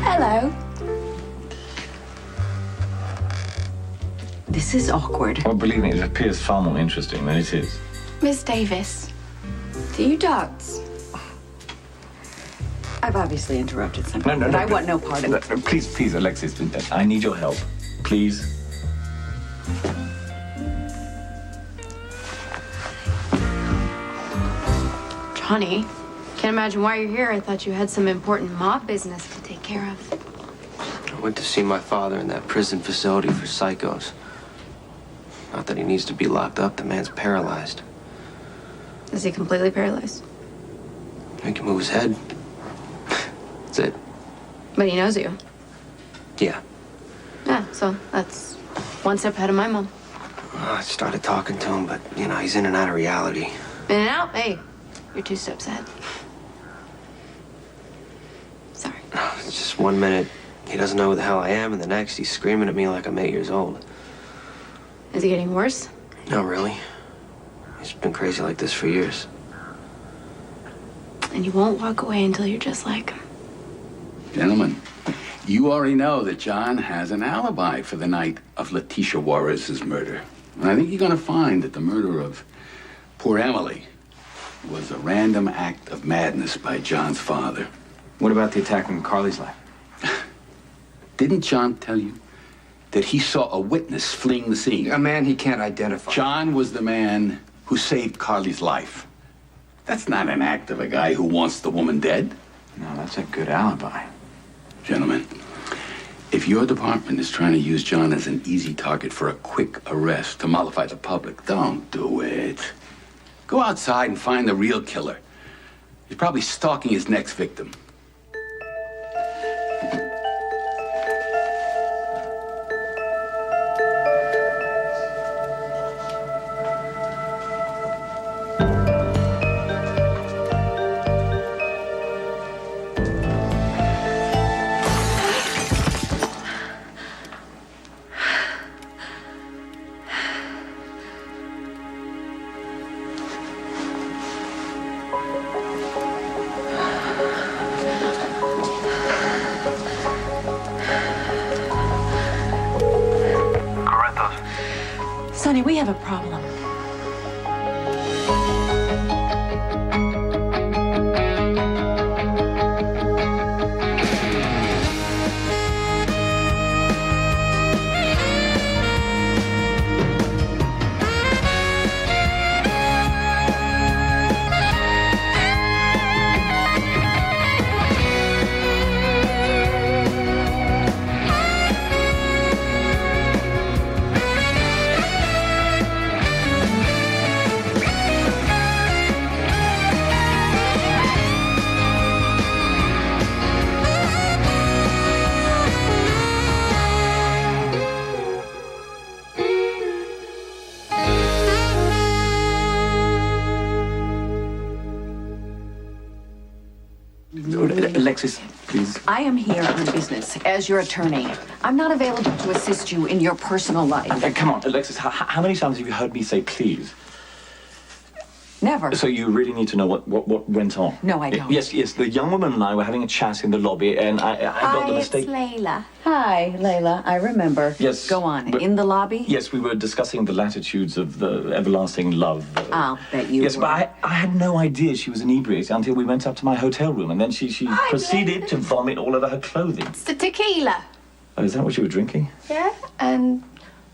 Hello. This is awkward. Well, believe me, it appears far more interesting than it is. Miss Davis, do you dance? I've obviously interrupted something, but I want no part of it. Please, Alexis, I need your help. Please. Johnny, can't imagine why you're here. I thought you had some important mob business to take care of. I went to see my father in that prison facility for psychos. Not that he needs to be locked up. The man's paralyzed. Is he completely paralyzed? He can move his head. That's it. But he knows you. Yeah. Yeah, so that's one step ahead of my mom. I started talking to him, but, you know, he's in and out of reality. In and out? Hey, you're 2 steps ahead. Sorry. It's just 1 minute, he doesn't know who the hell I am, and the next, he's screaming at me like I'm 8 years old. Is he getting worse? No, really. He's been crazy like this for years. And you won't walk away until you're just like him. Gentlemen, you already know that John has an alibi for the night of Letitia Juarez's murder. And I think you're going to find that the murder of poor Emily was a random act of madness by John's father. What about the attack on Carly's life? Didn't John tell you that he saw a witness fleeing the scene? A man he can't identify. John was the man who saved Carly's life. That's not an act of a guy who wants the woman dead. No, that's a good alibi. Gentlemen, if your department is trying to use John as an easy target for a quick arrest to mollify the public, don't do it. Go outside and find the real killer. He's probably stalking his next victim. Sonny, we have a problem. Alexis, please. I am here on business as your attorney. I'm not available to assist you in your personal life. Come on, Alexis, how many times have you heard me say please? Never. So you really need to know what went on? No, I don't. Yes, the young woman and I were having a chat in the lobby, and I got the mistake. Hi, it's Layla. Hi, Layla. I remember. Yes. Go on. but- In the lobby? Yes, we were discussing the latitudes of the everlasting love. I'll bet you Yes, were. but I had no idea she was inebriated until we went up to my hotel room, and then she proceeded to vomit all over her clothing. It's the tequila. Oh, is that what you were drinking? Yeah, and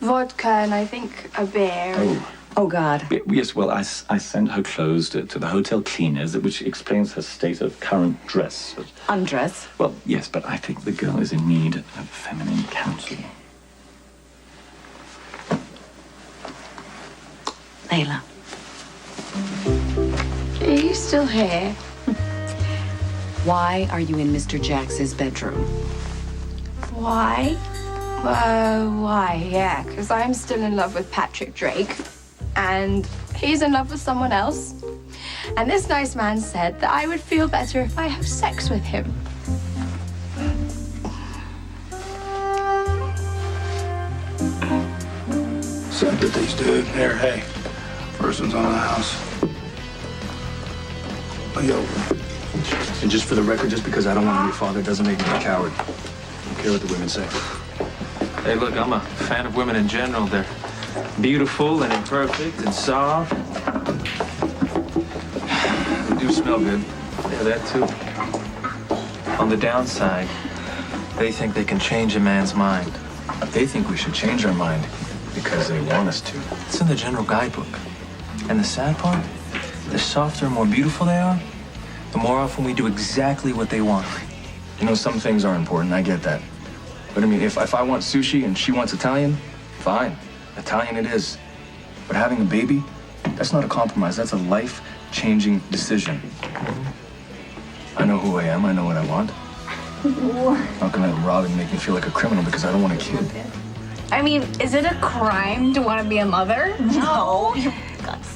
vodka and I think a beer. Oh. Oh, God. Yes, well, I sent her clothes to the hotel cleaners, which explains her state of current dress. Undress. Well, yes, but I think the girl is in need of feminine counsel. Layla. Are you still here? Why are you in Mr. Jax's bedroom? Why? Why? Yeah, because I'm still in love with Patrick Drake. And he's in love with someone else. And this nice man said that I would feel better if I have sex with him. Sympathies, dude. Here, hey. Person's on the house. Yo. And just for the record, just because I don't want to be a father doesn't make me a coward. I don't care what the women say. Hey, look, I'm a fan of women in general. They're beautiful and imperfect and soft. They do smell good. Yeah, that too. On the downside, they think they can change a man's mind. They think we should change our mind because they want us to. It's in the general guidebook. And the sad part, the softer and more beautiful they are, the more often we do exactly what they want. You know, some things are important. I get that. But I mean, if I want sushi and she wants Italian, fine. Italian it is. But having a baby, that's not a compromise. That's a life-changing decision. I know who I am. I know what I want. I'm not gonna let Robin make me feel like a criminal because I don't want a kid. I mean, is it a crime to want to be a mother? No.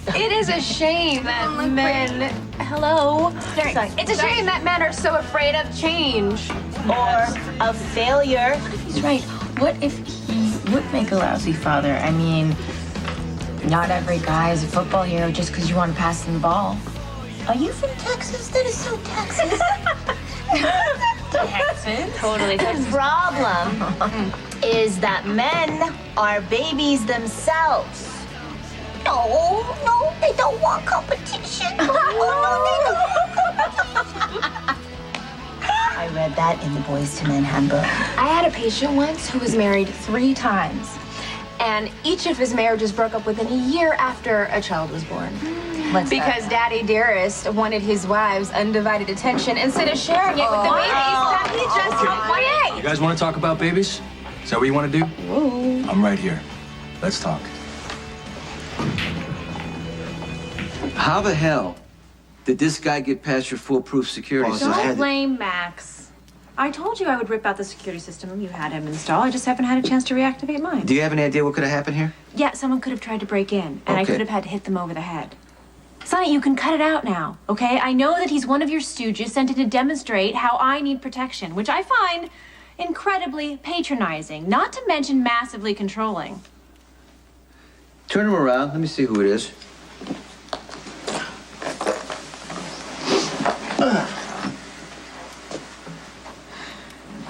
It is a shame that men. Hello. Sorry. It's a shame that men are so afraid of change. Or a failure. He's right. What if he would make a lousy father? I mean, not every guy is a football hero just because you want to pass him the ball. Are you from Texas? That is so Texas. Texas? Totally. The problem is that men are babies themselves. No, they don't want competition. I read that in the Boys to Men handbook. I had a patient once who was married 3 times, and each of his marriages broke up within a year after a child was born. Because Daddy Dearest wanted his wives' undivided attention instead of sharing it with the babies that he just helped create. You guys want to talk about babies? Is that what you want to do? Whoa. I'm right here. Let's talk. How the hell did this guy get past your foolproof security system? Don't blame Max. I told you I would rip out the security system you had him install. I just haven't had a chance to reactivate mine. Do you have any idea what could have happened here? Yeah, someone could have tried to break in, and I Okay. could have had to hit them over the head. Sonny, you can cut it out now, okay? I know that he's one of your stooges sent in to demonstrate how I need protection, which I find incredibly patronizing, not to mention massively controlling. Turn him around. Let me see who it is.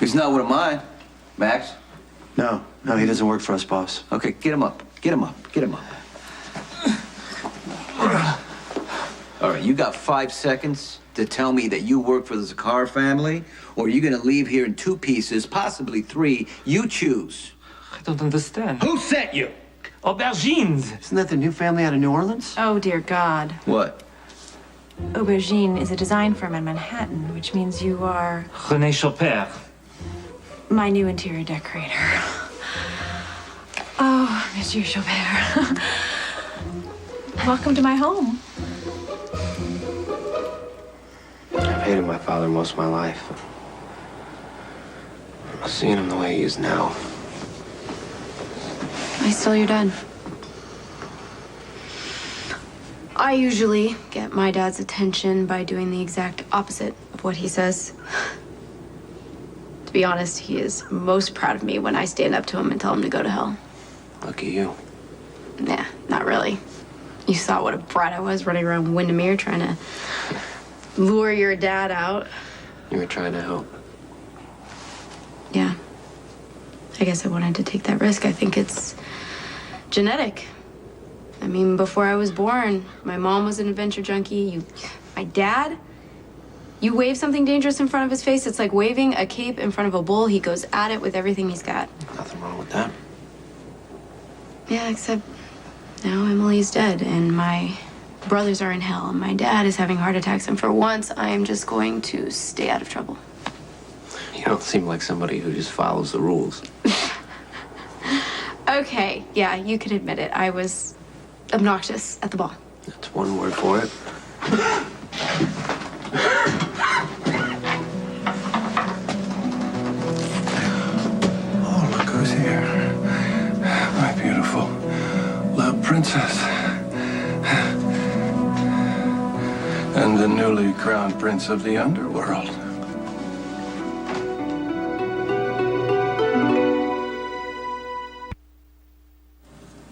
He's not one of mine. Max? No, he doesn't work for us, boss. Okay, get him up. Get him up. Get him up. All right, you got 5 seconds to tell me that you work for the Zakar family, or you're gonna leave here in 2 pieces, possibly 3. You choose. I don't understand. Who sent you? Aubergines! Isn't that the new family out of New Orleans? Oh, dear God. What? Aubergine is a design firm in Manhattan, which means you are René Chopin. my new interior decorator. Oh, Monsieur Chopin. Welcome to my home. I've hated my father most of my life. Seeing him the way he is now. I still your dad. I usually get my dad's attention by doing the exact opposite of what he says. To be honest, he is most proud of me when I stand up to him and tell him to go to hell. Lucky you. Nah, not really. You saw what a brat I was running around Windermere trying to lure your dad out. You were trying to help. Yeah. I guess I wanted to take that risk. I think it's genetic. I mean, before I was born, my mom was an adventure junkie. My dad, you wave something dangerous in front of his face, it's like waving a cape in front of a bull. He goes at it with everything he's got. Nothing wrong with that. Yeah, except now Emily's dead and my brothers are in hell and my dad is having heart attacks. And for once, I am just going to stay out of trouble. You don't seem like somebody who just follows the rules. Okay, yeah, you can admit it. I was obnoxious at the ball. That's one word for it. Oh, look who's here. My beautiful love princess. And the newly crowned prince of the underworld.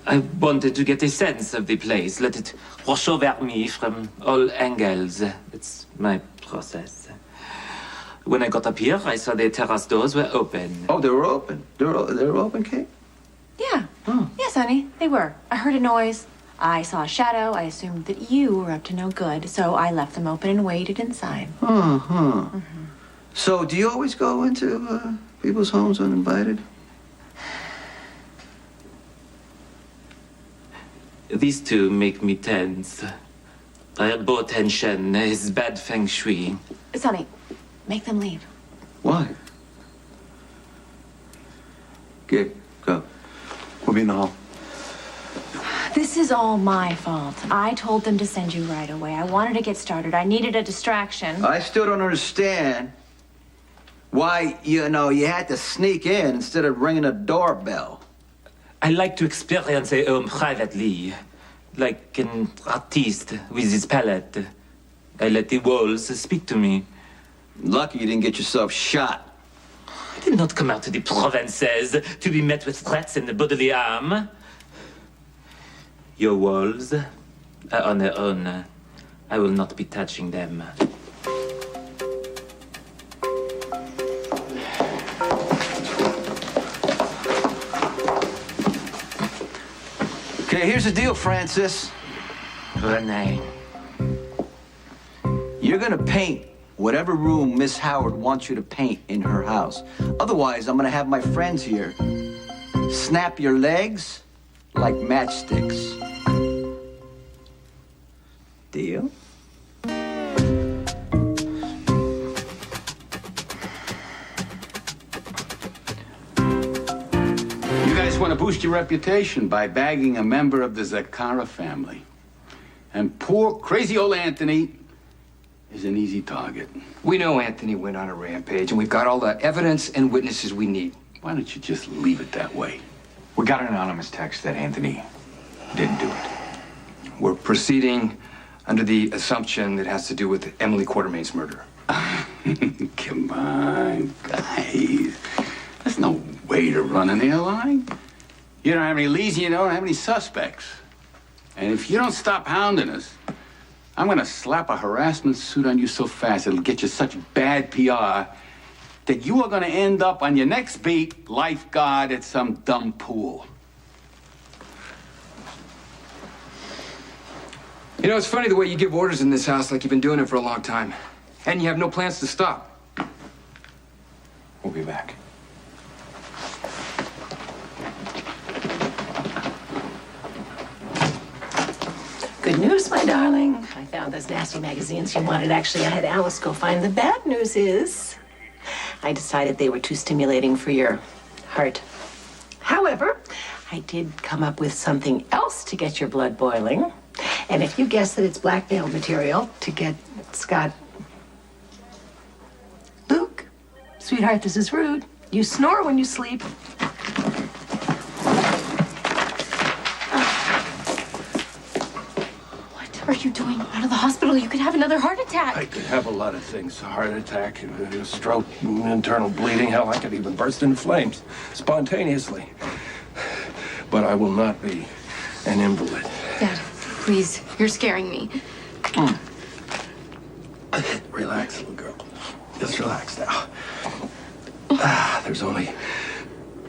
I wanted to get a sense of the place, let it wash over me from all angles. It's my process. When I got up here, I saw the terrace doors were open. Oh, they were open. They were open, Kate? Yeah. Yes, honey, they were. I heard a noise. I saw a shadow. I assumed that you were up to no good, so I left them open and waited inside. So, do you always go into people's homes uninvited? These two make me tense. Both tension is bad feng shui. Sonny, make them leave. Why? Gig, go. We'll be in the hall. This is all my fault. I told them to send you right away. I wanted to get started. I needed a distraction. I still don't understand why, you had to sneak in instead of ringing a doorbell. I like to experience a home privately, like an artist with his palette. I let the walls speak to me. Lucky you didn't get yourself shot. I did not come out to the provinces to be met with threats and bodily harm. Your walls are on their own. I will not be touching them. Okay, here's the deal, Francis. Renee. You're gonna paint whatever room Miss Howard wants you to paint in her house. Otherwise, I'm gonna have my friends here snap your legs like matchsticks. Deal? You guys want to boost your reputation by bagging a member of the Zakara family. And poor, crazy old Anthony is an easy target. We know Anthony went on a rampage, and we've got all the evidence and witnesses we need. Why don't you just leave it that way? We got an anonymous text that Anthony didn't do it. We're proceeding under the assumption that it has to do with Emily Quartermain's murder. Come on, guys. There's no way to run an airline. You don't have any leads and you don't have any suspects. And if you don't stop hounding us, I'm gonna slap a harassment suit on you so fast it'll get you such bad PR that you are gonna end up on your next beat lifeguard at some dumb pool. You know, it's funny the way you give orders in this house like you've been doing it for a long time. And you have no plans to stop. We'll be back. Good news, my darling. I found those nasty magazines you wanted. Actually, I had Alice go find. The bad news is I decided they were too stimulating for your heart. However, I did come up with something else to get your blood boiling. And if you guess that it's blackmail material to get Scott... Luke, sweetheart, this is rude. You snore when you sleep. What are you doing out of the hospital? You could have another heart attack. I could have a lot of things. A heart attack, a stroke, internal bleeding. Hell, I could even burst into flames spontaneously. But I will not be an invalid. Dad, please, you're scaring me. Relax, little girl. Just relax now. There's only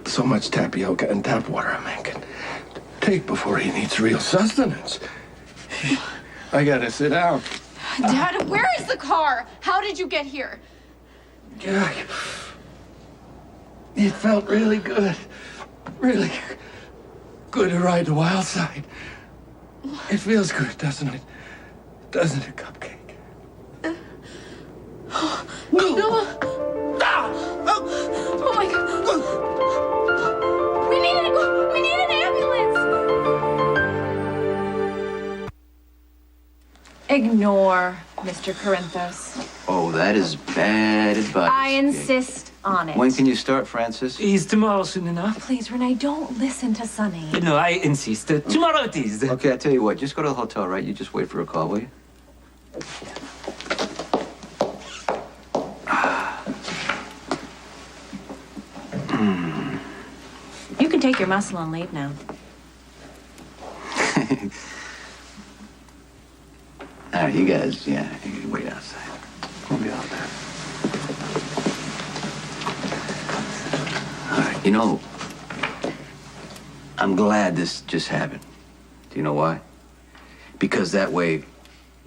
so much tapioca and tap water a man can take before he needs real sustenance. I gotta sit down. Dad, where is the car? How did you get here? Yeah, it felt really good. Really good to ride the wild side. It feels good, doesn't it? Doesn't it, Cupcake? No. Oh my God. We need an ambulance. Ignore Mr. Corinthos. Oh, that is bad advice. I insist on it. When can you start, Francis? Is tomorrow soon enough? Please, Renee, don't listen to Sonny. No, I insist. Tomorrow it is. Okay, I tell you what. Just go to the hotel, right? You just wait for a call, will you? You can take your muscle and leave now. All right, you guys, yeah, you can wait outside. We'll be out there. You know, I'm glad this just happened. Do you know why? Because that way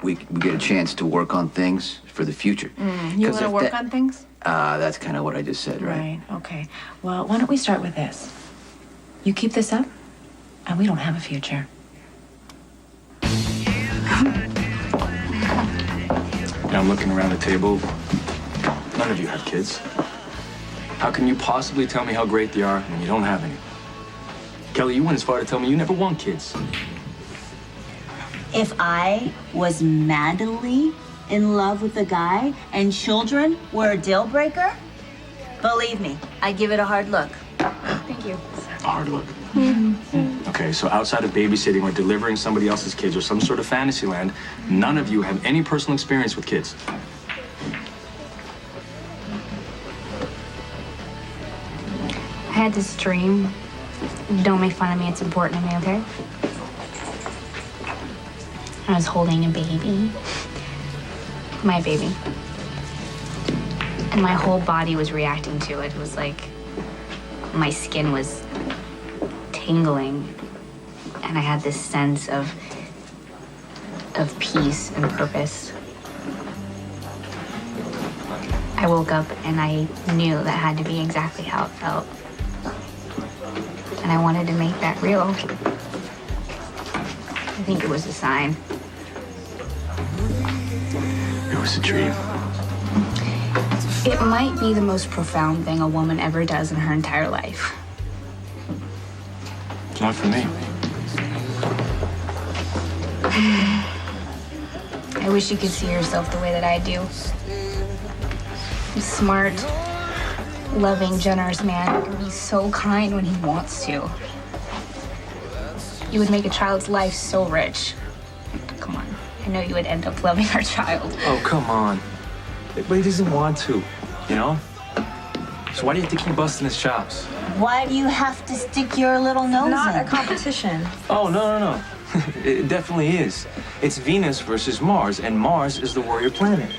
we get a chance to work on things for the future. You want to work on things? That's kind of what I just said, right? Right, okay. Well, why don't we start with this? You keep this up, and we don't have a future. Now I'm looking around the table. None of you have kids. How can you possibly tell me how great they are when you don't have any? Kelly, you went as far to tell me you never want kids. If I was madly in love with a guy and children were a deal breaker, believe me, I'd give it a hard look. Thank you. A hard look. Okay, so outside of babysitting or delivering somebody else's kids or some sort of fantasy land, none of you have any personal experience with kids. I had this dream. Don't make fun of me, it's important to me, okay? I was holding a baby. My baby. And my whole body was reacting to it. It was like my skin was tingling. And I had this sense of peace and purpose. I woke up and I knew that had to be exactly how it felt. And I wanted to make that real. I think it was a sign. It was a dream. It might be the most profound thing a woman ever does in her entire life. It's not for me. I wish you could see yourself the way that I do. A smart, loving, generous man who can be so kind when he wants to. You would make a child's life so rich. Come on. I know you would end up loving our child. Oh, come on. But he doesn't want to, you know? So why do you have to keep busting his chops? Why do you have to stick your little nose Not in? a competition. Oh, no. It definitely is. It's Venus versus Mars, and Mars is the warrior planet.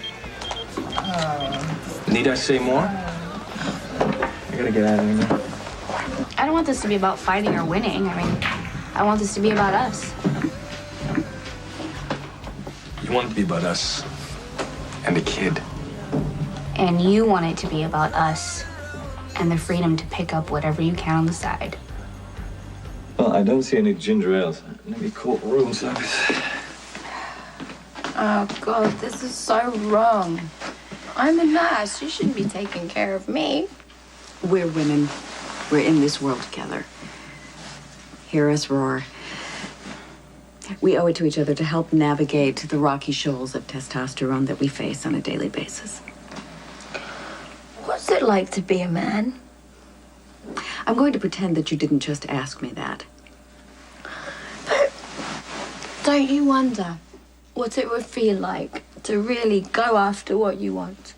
Need I say more? I gotta get out of here now. I don't want this to be about fighting or winning. I mean, I want this to be about us. You want it to be about us and the kid. And you want it to be about us and the freedom to pick up whatever you can on the side. Well, I don't see any ginger ales. Let me call room service. Oh, God, this is so wrong. I'm a nurse. You shouldn't be taking care of me. We're women. We're in this world together. Hear us roar. We owe it to each other to help navigate the rocky shoals of testosterone that we face on a daily basis. What's it like to be a man? I'm going to pretend that you didn't just ask me that. But don't you wonder what it would feel like to really go after what you want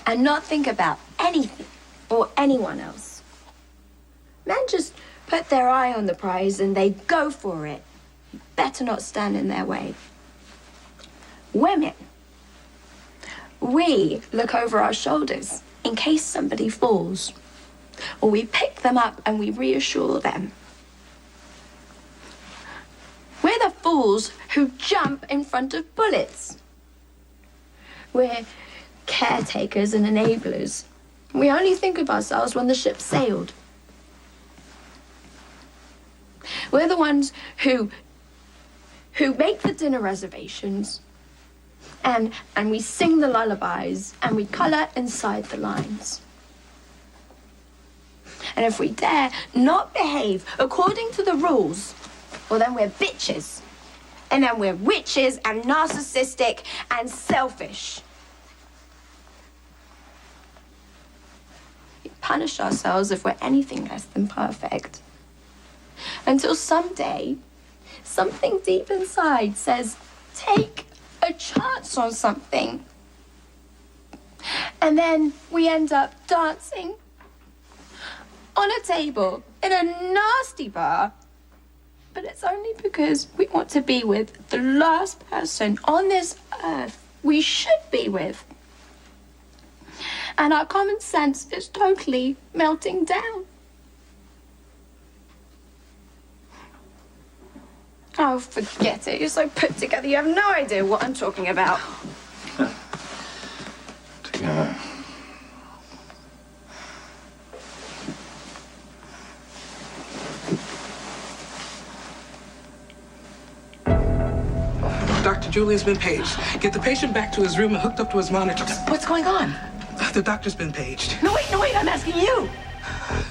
and not think about anything or anyone else? Men just put their eye on the prize and they go for it. You better not stand in their way. Women, we look over our shoulders in case somebody falls, or we pick them up and we reassure them. We're the fools who jump in front of bullets. We're caretakers and enablers. We only think of ourselves when the ship sailed. We're the ones who make the dinner reservations and we sing the lullabies and we colour inside the lines. And if we dare not behave according to the rules, well, then we're bitches. And then we're witches and narcissistic and selfish. We punish ourselves if we're anything less than perfect. Until someday, something deep inside says, take a chance on something. And then we end up dancing on a table in a nasty bar. But it's only because we want to be with the last person on this earth we should be with. And our common sense is totally melting down. Oh, forget it. You're so put together. You have no idea what I'm talking about. Together. Dr. Julian's been paged. Get the patient back to his room and hooked up to his monitor. What's going on? The doctor's been paged. No, wait, I'm asking you.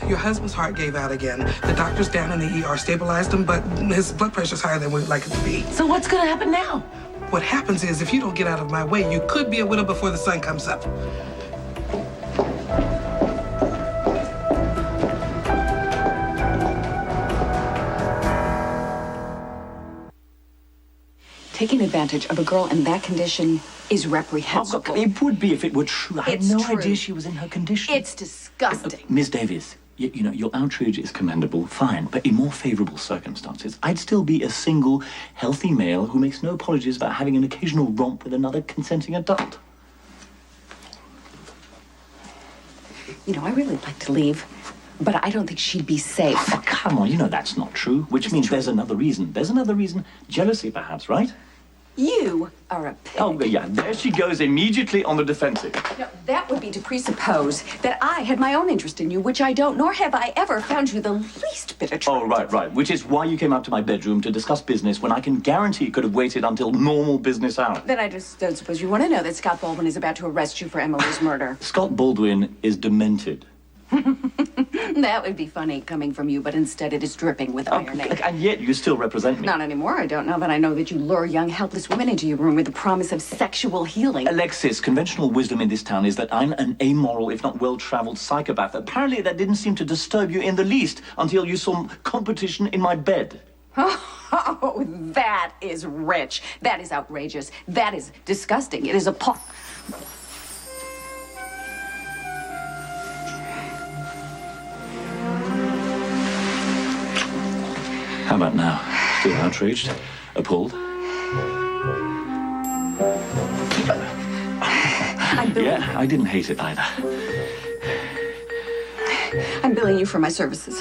Your husband's heart gave out again. The doctors down in the ER stabilized him, but his blood pressure's higher than we'd like it to be. So what's gonna happen now? What happens is, if you don't get out of my way, you could be a widow before the sun comes up. Taking advantage of a girl in that condition is reprehensible. It would be if it were true. I had It's no true. idea she was in her condition. It's disgusting. Miss Davies, you know, your outrage is commendable, fine, but in more favorable circumstances, I'd still be a single, healthy male who makes no apologies about having an occasional romp with another consenting adult. You know, I really like to leave, but I don't think she'd be safe. Oh, come on, you know that's not true, which means there's another reason. There's another reason. Jealousy, perhaps, right? You are a pig. Oh, yeah, there she goes immediately on the defensive. No, that would be to presuppose that I had my own interest in you, which I don't, nor have I ever found you the least bit attractive. Oh, right. Which is why you came up to my bedroom to discuss business when I can guarantee you could have waited until normal business hours. Then I just don't suppose you want to know that Scott Baldwin is about to arrest you for Emily's murder. Scott Baldwin is demented. That would be funny coming from you, but instead it is dripping with irony. And yet you still represent me. Not anymore, I don't know, but I know that you lure young, helpless women into your room with the promise of sexual healing. Alexis, conventional wisdom in this town is that I'm an amoral, if not well-traveled psychopath. Apparently that didn't seem to disturb you in the least until you saw competition in my bed. Oh, that is rich. That is outrageous. That is disgusting. It is appalling. How about now? Still outraged? Appalled? Yeah, I didn't hate it either. I'm billing you for my services.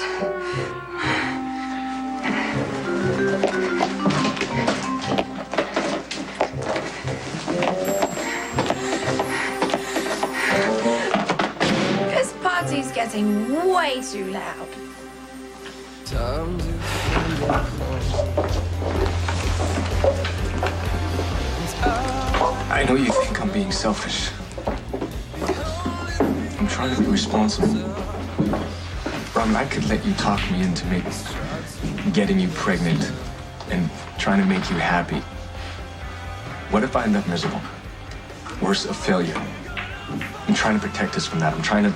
This party's getting way too loud. I know you think I'm being selfish. I'm trying to be responsible. Robin, I could let you talk me into getting you pregnant and trying to make you happy. What if I end up miserable? Worse, a failure. I'm trying to protect us from that. I'm trying to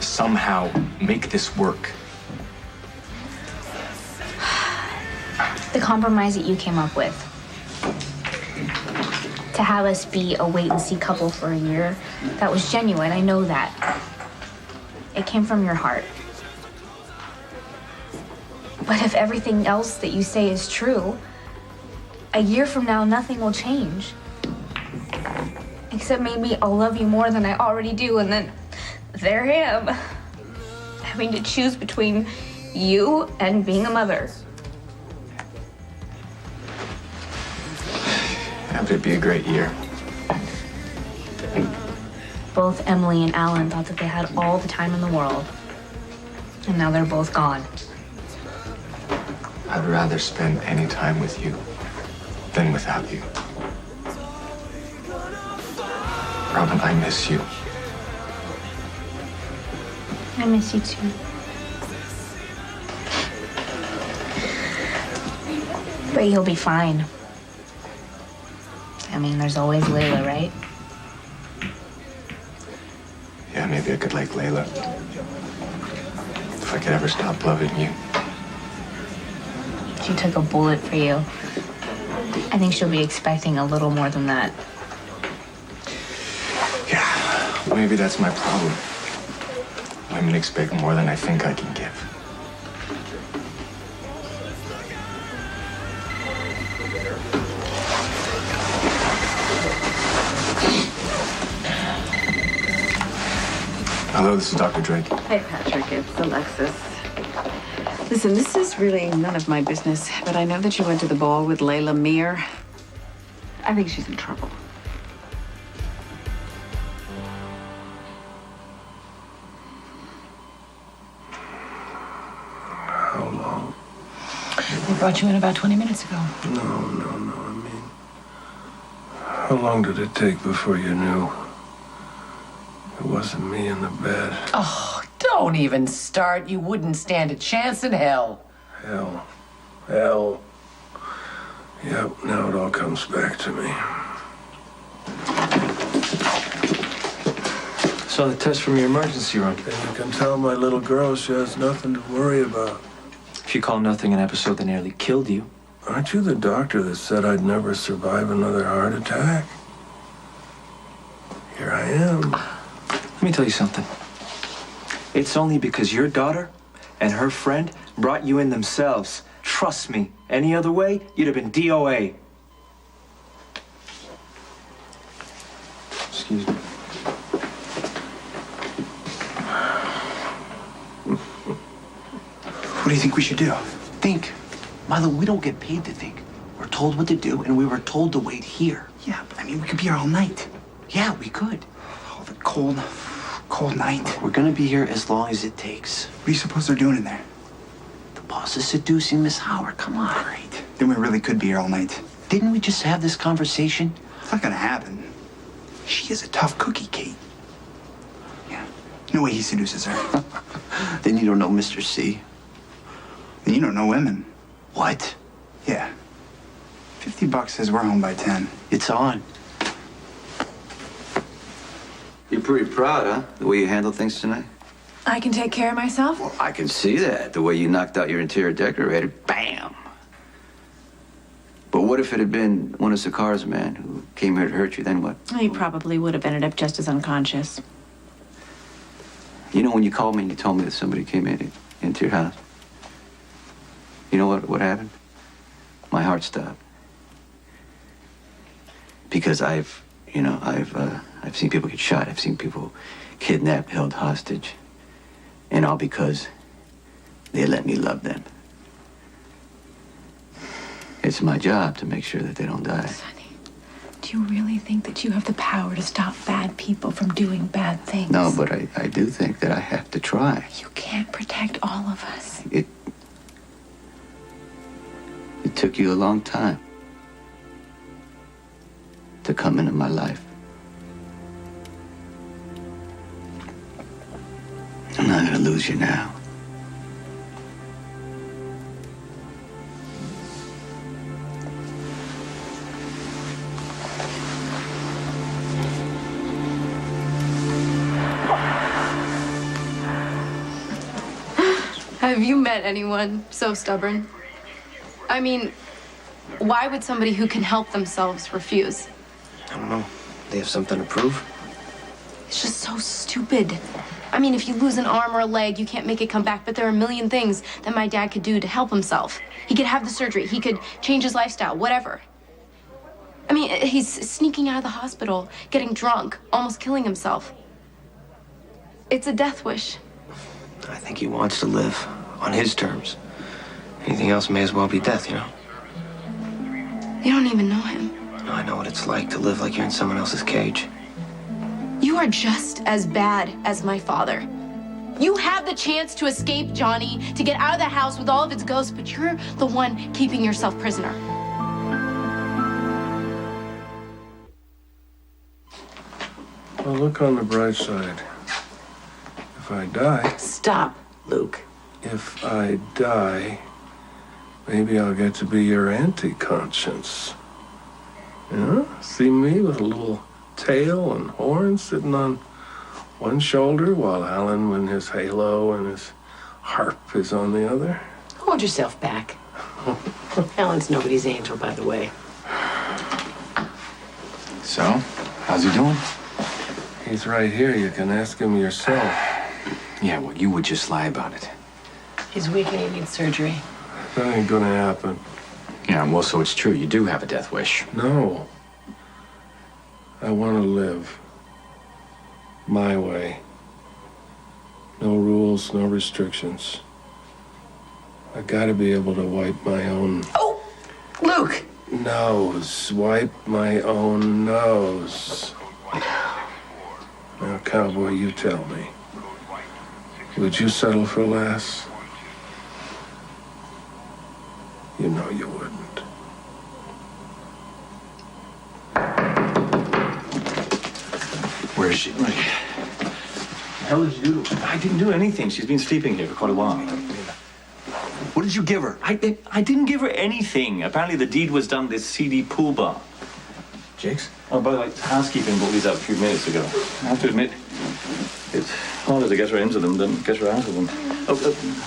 somehow make this work. The compromise that you came up with, to have us be a wait-and-see couple for a year, that was genuine. I know that. It came from your heart. But if everything else that you say is true, a year from now, nothing will change. Except maybe I'll love you more than I already do, and then there I am, having to choose between you and being a mother. It'd be a great year. Both Emily and Alan thought that they had all the time in the world, and now they're both gone. I'd rather spend any time with you than without you. Robin, I miss you. I miss you too. But you'll be fine. I mean, there's always Layla, right? Yeah, maybe I could like Layla. If I could ever stop loving you. She took a bullet for you. I think she'll be expecting a little more than that. Yeah, maybe that's my problem. Women expect more than I think I can give. Hello, this is Dr. Drake. Hey, Patrick, it's Alexis. Listen, this is really none of my business, but I know that you went to the ball with Layla Mir. I think she's in trouble. How long? They brought you in about 20 minutes ago. No. I mean, how long did it take before you knew it wasn't me in the bed? Oh, don't even start. You wouldn't stand a chance in hell. Hell. Yep, now it all comes back to me. Saw the test from your emergency room. And you can tell my little girl she has nothing to worry about. If you call nothing an episode that nearly killed you. Aren't you the doctor that said I'd never survive another heart attack? Here I am. Let me tell you something. It's only because your daughter and her friend brought you in themselves. Trust me, any other way, you'd have been DOA. Excuse me. What do you think we should do? Think. Milo, we don't get paid to think. We're told what to do, and we were told to wait here. Yeah, but I mean, we could be here all night. Yeah, we could. Oh, the cold night. We're gonna be here as long as it takes. What do you suppose they're doing in there? The boss is seducing Miss Howard. Come on. Great. Then we really could be here all night. Didn't we just have this conversation? It's not gonna happen. She is a tough cookie, Kate. Yeah. No way he seduces her. Then you don't know Mr. C. Then you don't know women. What? Yeah. $50 says we're home by 10. It's on. You're pretty proud, huh? The way you handled things tonight? I can take care of myself. Well, I can see that. The way you knocked out your interior decorator. Bam! But what if it had been one of Sakar's men who came here to hurt you? Then what? He probably would have ended up just as unconscious. You know when you called me and you told me that somebody came into your house? You know what happened? My heart stopped. Because I've seen people get shot. I've seen people kidnapped, held hostage. And all because they let me love them. It's my job to make sure that they don't die. Sonny, do you really think that you have the power to stop bad people from doing bad things? No, but I do think that I have to try. You can't protect all of us. It took you a long time to come into my life. I'm not gonna lose you now. Have you met anyone so stubborn? I mean, why would somebody who can help themselves refuse? I don't know. They have something to prove? It's just so stupid. I mean, if you lose an arm or a leg, you can't make it come back, but there are a million things that my dad could do to help himself. He could have the surgery, he could change his lifestyle, whatever. I mean, he's sneaking out of the hospital, getting drunk, almost killing himself. It's a death wish. I think he wants to live on his terms. Anything else may as well be death, you know? You don't even know him. I know what it's like to live like you're in someone else's cage. You are just as bad as my father. You have the chance to escape Johnny, to get out of the house with all of its ghosts, but you're the one keeping yourself prisoner. Well, look on the bright side. If I die... Stop, Luke. If I die, maybe I'll get to be your anti-conscience. You know? See me with a little tail and horns sitting on one shoulder while Alan, with his halo and his harp, is on the other. Hold yourself back. Alan's nobody's angel, by the way. So, how's he doing? He's right here. You can ask him yourself. Yeah, well, you would just lie about it. He's weak and he needs surgery. That ain't gonna happen. Yeah, well, so it's true. You do have a death wish. No. I want to live. My way. No rules, no restrictions. I gotta be able to wipe my own... Oh, Luke! Nose. Wipe my own nose. Now, cowboy, you tell me. Would you settle for less? You know you wouldn't. Where is she? Right. The hell did you do? I didn't do anything. She's been sleeping here for quite a while. What did you give her? I didn't give her anything. Apparently the deed was done this seedy pool bar. Jake's? Oh, by the way, housekeeping brought these out a few minutes ago. I have to admit, it's harder to get her into them than get her out of them.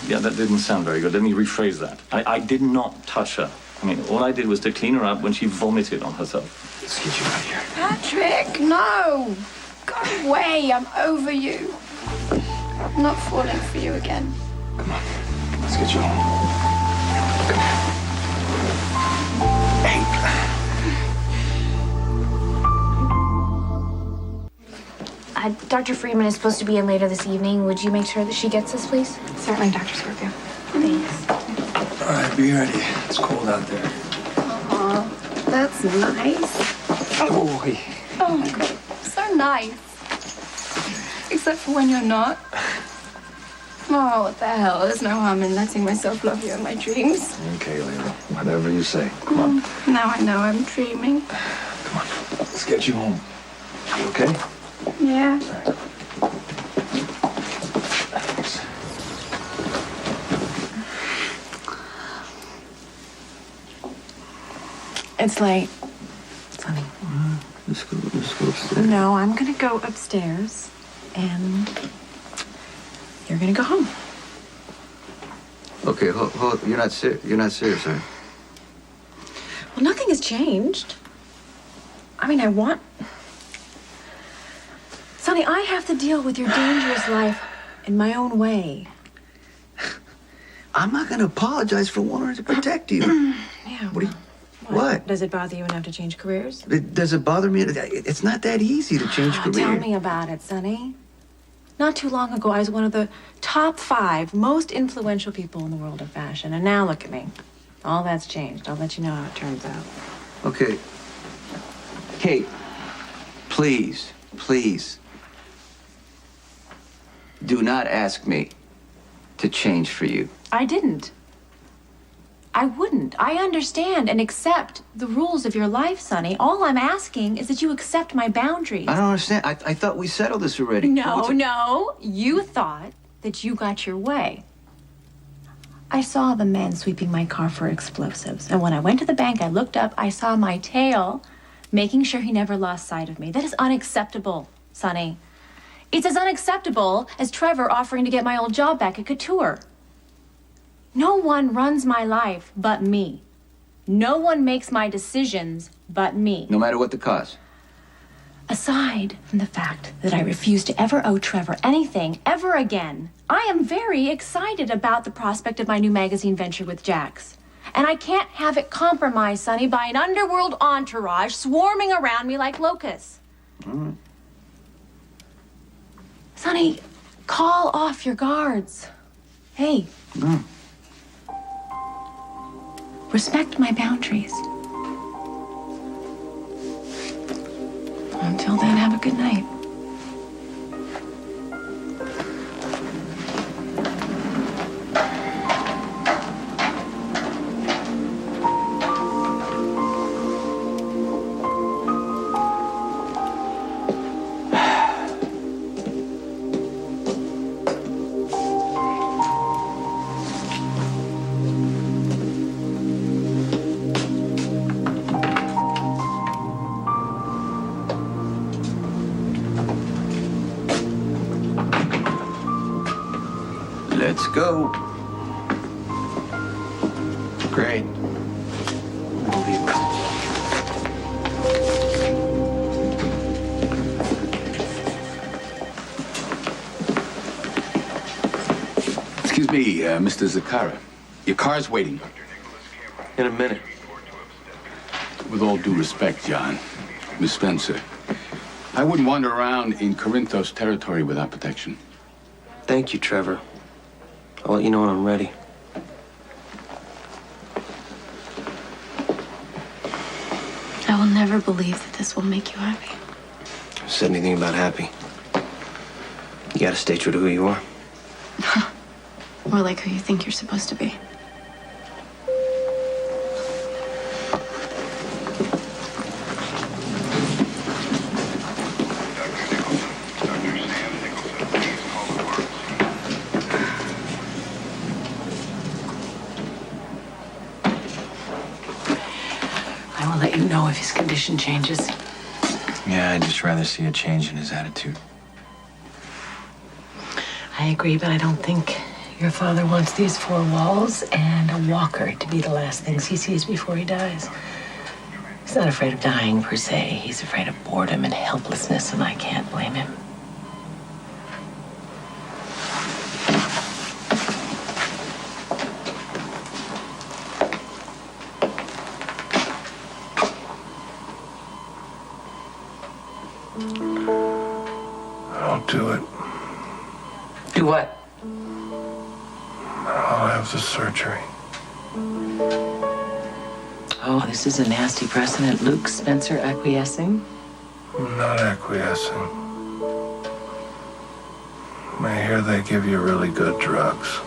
Yeah, that didn't sound very good. Let me rephrase that. I did not touch her. I mean, all I did was to clean her up when she vomited on herself. Let's get you out of here. Patrick, no! Go away, I'm over you. I'm not falling for you again. Come on, let's get you home. Come on. Hey. Dr. Freeman is supposed to be in later this evening. Would you make sure that she gets this, please? Certainly, Dr. Scorpio. Thanks. All right, be ready. It's cold out there. Aw, that's nice. Oh, boy. Oh, my God, so nice. Except for when you're not. Oh, what the hell? There's no harm in letting myself love you in my dreams. Okay, Layla. Whatever you say. Come on. Now I know I'm dreaming. Come on. Let's get you home. You okay? Yeah. Thanks. It's late. Sonny. Let's go upstairs. No, I'm gonna go upstairs, and you're gonna go home. Okay, hold. You're not serious, right? Well, nothing has changed. I mean, Sonny, I have to deal with your dangerous life in my own way. I'm not gonna apologize for wanting to protect you. Yeah. What? Does it bother you enough to change careers? Does it bother me? It's not that easy to change career. Tell me about it, Sonny. Not too long ago, I was one of the top 5 most influential people in the world of fashion. And now look at me. All that's changed. I'll let you know how it turns out. Okay. Kate, please. Do not ask me to change for you. I didn't. I wouldn't. I understand and accept the rules of your life, Sonny. All I'm asking is that you accept my boundaries. I don't understand. I thought we settled this already. No. You thought that you got your way. I saw the men sweeping my car for explosives. And when I went to the bank, I looked up, I saw my tail, making sure he never lost sight of me. That is unacceptable, Sonny. It's as unacceptable as Trevor offering to get my old job back at Couture. No one runs my life but me. No one makes my decisions but me. No matter what the cost. Aside from the fact that I refuse to ever owe Trevor anything ever again, I am very excited about the prospect of my new magazine venture with Jax. And I can't have it compromised, Sonny, by an underworld entourage swarming around me like locusts. Sonny, call off your guards. Hey. Respect my boundaries. Until then, have a good night. Let's go. Great. Excuse me, Mr. Zakara. Your car's waiting. In a minute. With all due respect, John, Miss Spencer, I wouldn't wander around in Corinthos territory without protection. Thank you, Trevor. I'll let you know when I'm ready. never believe that this will make you happy. Said anything about happy? You gotta stay true to who you are. More like who you think you're supposed to be. I will let you know if his condition changes. Yeah, I'd just rather see a change in his attitude. I agree, but I don't think your father wants these four walls and a walker to be the last things he sees before he dies. He's not afraid of dying, per se. He's afraid of boredom and helplessness, and I can't blame him. I'll do it. Do what? I'll have the surgery. Oh, this is a nasty precedent. Luke Spencer acquiescing? I'm not acquiescing. I hear they give you really good drugs.